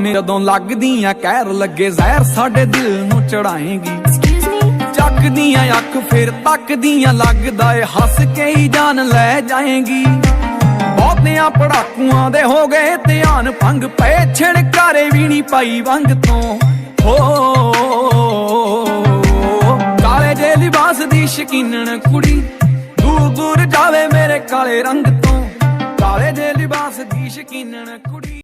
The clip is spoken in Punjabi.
ਜਦੋਂ ਲੱਗਦੀਆਂ ਕਹਿਰ ਲੱਗੇ ਜ਼ਹਿਰ ਸਾਡੇ ਦਿਲ ਨੂੰ ਚੜਾਏਂਗੀ। ਚੱਕਦੀਆਂ ਅੱਖ ਫਿਰ ਤੱਕਦੀਆਂ ਲੱਗਦਾ ਏ ਹੱਸ ਕੇ ਹੀ ਜਾਨ ਲੈ ਜਾਏਂਗੀ। ਬਹੁਤਿਆਂ ਪੜਾਕੂਆਂ ਦੇ ਹੋ ਗਏ ਧਿਆਨ ਭੰਗ ਪਏ ਛਿੜਕਾਰੇ ਵੀ ਨਹੀਂ ਪਾਈ ਵੰਗ ਤੋਂ। ਹੋ ਕਾਲੇ ਜੇ ਲਿਬਾਸ ਦੀ ਸ਼ਕੀਨਣ ਕੁੜੀ ਦੂਰ ਦੂਰ ਜਾਵੇ ਮੇਰੇ ਕਾਲੇ ਰੰਗ ਤੋਂ। ਕਾਲੇ ਜੇ ਲਿਬਾਸ ਦੀ ਸ਼ਕੀਨਣ ਕੁੜੀ।